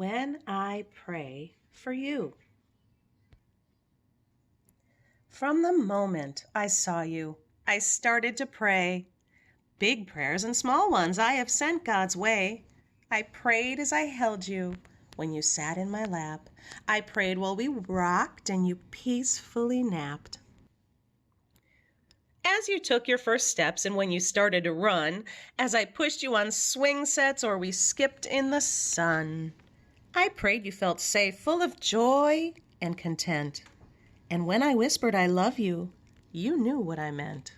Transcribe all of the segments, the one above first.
When I pray for you. From the moment I saw you, I started to pray. Big prayers and small ones I have sent God's way. I prayed as I held you when you sat in my lap. I prayed while we rocked and you peacefully napped. As you took your first steps and when you started to run, as I pushed you on swing sets or we skipped in the sun, I prayed you felt safe, full of joy and content. And when I whispered I love you, you knew what I meant.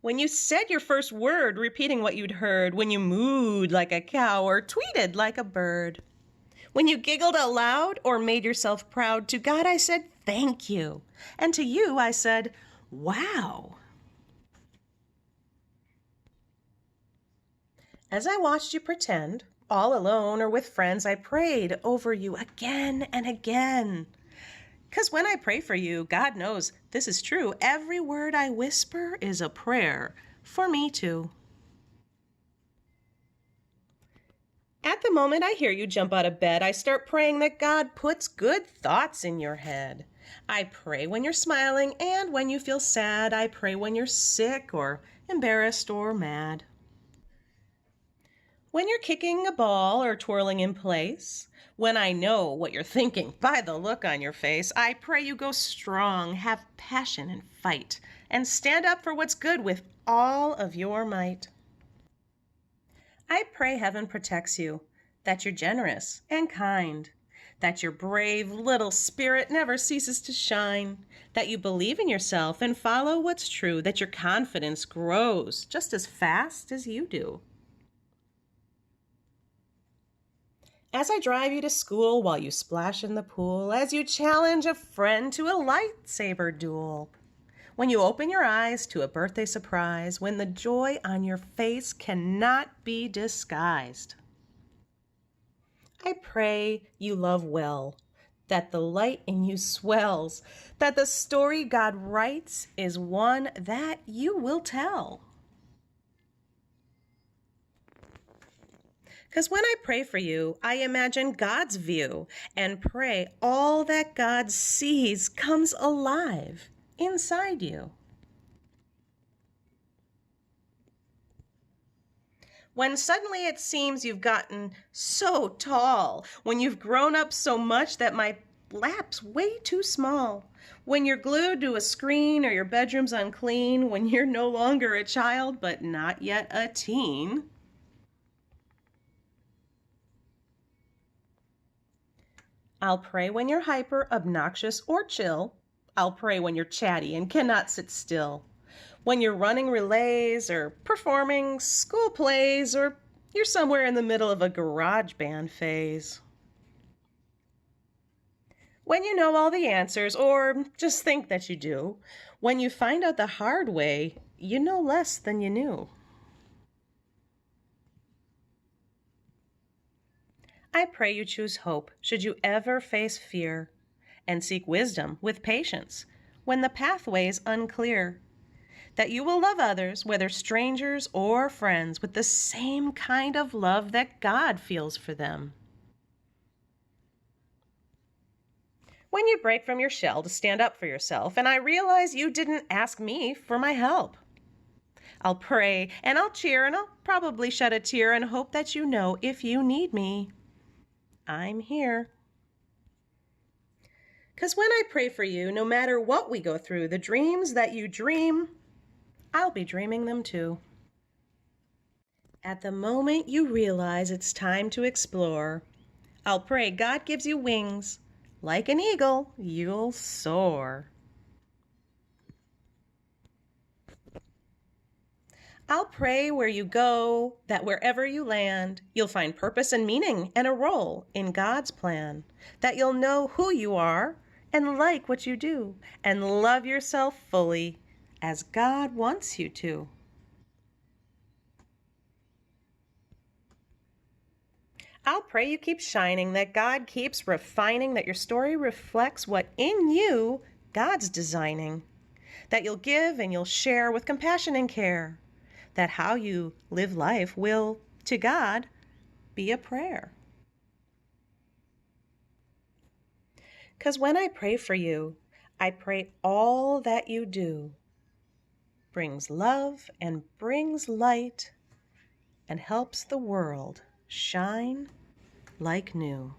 When you said your first word, repeating what you'd heard, when you mooed like a cow or tweeted like a bird, when you giggled out loud or made yourself proud, to God I said thank you, and to you I said wow. As I watched you pretend, all alone or with friends, I prayed over you again and again. 'Cause when I pray for you, God knows this is true. Every word I whisper is a prayer for me too. At the moment I hear you jump out of bed, I start praying that God puts good thoughts in your head. I pray when you're smiling and when you feel sad. I pray when you're sick or embarrassed or mad. When you're kicking a ball or twirling in place, when I know what you're thinking by the look on your face, I pray you go strong, have passion and fight, and stand up for what's good with all of your might. I pray heaven protects you, that you're generous and kind, that your brave little spirit never ceases to shine, that you believe in yourself and follow what's true, that your confidence grows just as fast as you do. As I drive you to school while you splash in the pool, as you challenge a friend to a lightsaber duel, when you open your eyes to a birthday surprise, when the joy on your face cannot be disguised. I pray you love well, that the light in you swells, that the story God writes is one that you will tell. 'Cause when I pray for you, I imagine God's view and pray all that God sees comes alive inside you. When suddenly it seems you've gotten so tall, when you've grown up so much that my lap's way too small, when you're glued to a screen or your bedroom's unclean, when you're no longer a child but not yet a teen, I'll pray when you're hyper, obnoxious, or chill. I'll pray when you're chatty and cannot sit still. When you're running relays or performing school plays or you're somewhere in the middle of a garage band phase. When you know all the answers or just think that you do. When you find out the hard way, you know less than you knew. I pray you choose hope should you ever face fear, and seek wisdom with patience when the pathway's unclear, that you will love others, whether strangers or friends, with the same kind of love that God feels for them. When you break from your shell to stand up for yourself, and I realize you didn't ask me for my help, I'll pray and I'll cheer and I'll probably shed a tear and hope that you know if you need me, I'm here. 'Cause when I pray for you, no matter what we go through, the dreams that you dream, I'll be dreaming them too. At the moment you realize it's time to explore, I'll pray God gives you wings. Like an eagle, you'll soar. I'll pray where you go, that wherever you land, you'll find purpose and meaning and a role in God's plan, that you'll know who you are and like what you do and love yourself fully as God wants you to. I'll pray you keep shining, that God keeps refining, that your story reflects what in you God's designing, that you'll give and you'll share with compassion and care, that how you live life will, to God, be a prayer. 'Cause when I pray for you, I pray all that you do brings love and brings light and helps the world shine like new.